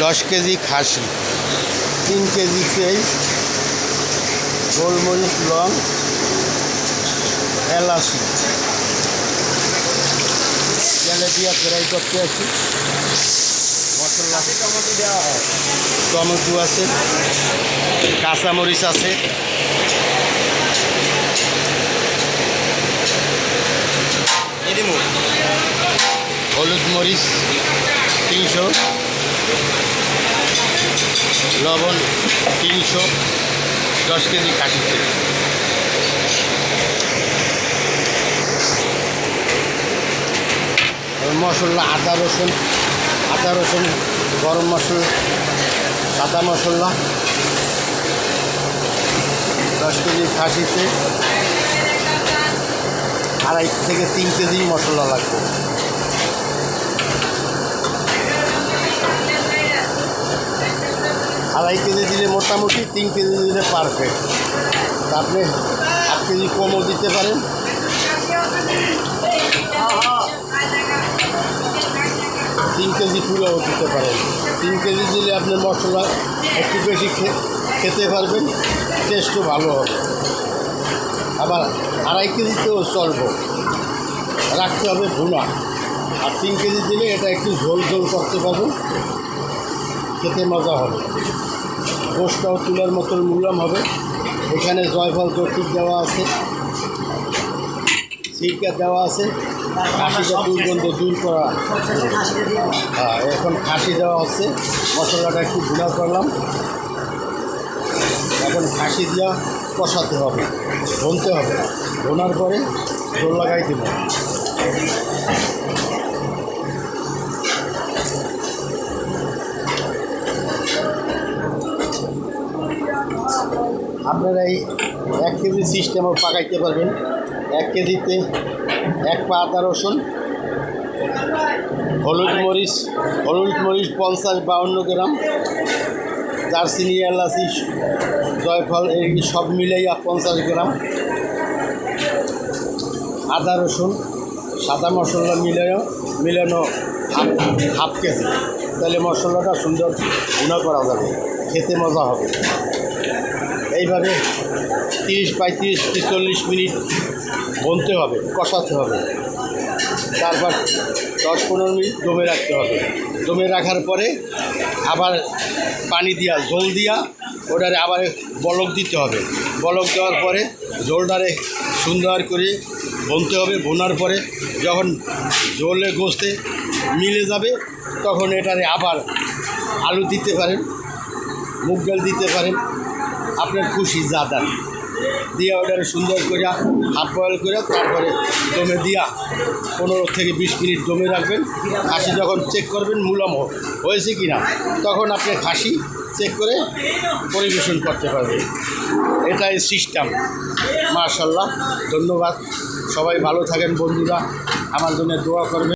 10 KG খাসি, 3 KG পেঁয়াজ, গোলমরিচ, long, এলাচি তেলে দিয়ে ফ্রাই করতে আছি। মশলা টমেটো দেওয়া হয়, টমেটো আছে, কাঁচামরিচ আছে, হলুদ মরিচ 300, লবণ 300, 10 কেজি খাসিতে। মশলা আদা রসুন, গরম মশলা, সাদা মশলা 10 কেজি খাসিতে 2.5 থেকে 3 কেজি মশলা লাগবে। আড়াই কেজি দিলে মোটামুটি, 3 কেজি দিলে পারফেক্ট। আপনি 1 কেজি কমও দিতে পারেন। তিন কেজি পুরোও দিতে পারেন। 3 কেজি দিলে আপনি মশলা একটু বেশি খেতে পারবেন, টেস্টও ভালো হবে। আবার 2.5 কেজিতেও চলবে, রাখতে হবে ভুনা। আর 3 কেজি দিলে এটা একটু ঝোল করতে পারবেন, খেতে মজা হবে। গোশটাও তুলার মতন মুলাম হবে। এখানে জয়ফল জটিক দেওয়া আছে, সিরকা দেওয়া আছে, খাসিটা দুর্গন্ধ দূর করা। হ্যাঁ, এখন খাসি দেওয়া হচ্ছে। মশলাটা একটু ভুনা করলাম, এখন খাসি দেওয়া কষাতে হবে, ভুনতে হবে। ভোনার পরে ঝোল লাগাই দেব। আপনারা এই 1 কেজি সিস্টেমও পাকাইতে পারবেন। 1 কেজিতে 1 পা আদা রসুন, হলুদ মরিচ 50-52 গ্রাম, দারচিনি, এলাচি, জয়ফল এই সব মিলাইয়া 50 গ্রাম, আদা রসুন, সাদা মশলা মিলানো হাফ কেজি। তাহলে মশলাটা সুন্দর ভুনা করা যাবে, খেতে মজা হবে। এইভাবে 30-35-40 মিনিট ভুনতে হবে, কষাতে হবে। তারপর 10-15 মিনিট দমে রাখতে হবে। দমে রাখার পরে আবার পানি দিয়া, ঝোল দিয়া ওটারে আবার বলক দিতে হবে। বলক দেওয়ার পরে ঝোলটারে সুন্দর করে ভুনতে হবে। ভুনার পরে যখন ঝোলে গোস্তে মিলে যাবে, তখন এটারে আবার আলু দিতে পারেন, মুগ ডাল দিতে পারেন, আপনার খুশি যা দেন দিয়া ওটারে সুন্দর করে হাফ বয়েল করে তারপরে দমে দিয়া 15 থেকে 20 মিনিট দমে রাখবেন। খাসি যখন চেক করবেন মুলাম হয়েছে কি না, তখন আপনি খাসি চেক করে পরিবেশন করতে পারবেন। এটাই সিস্টেম। মাশাআল্লাহ, ধন্যবাদ। সবাই ভালো থাকেন বন্ধুরা, আমার জন্য দোয়া করবেন।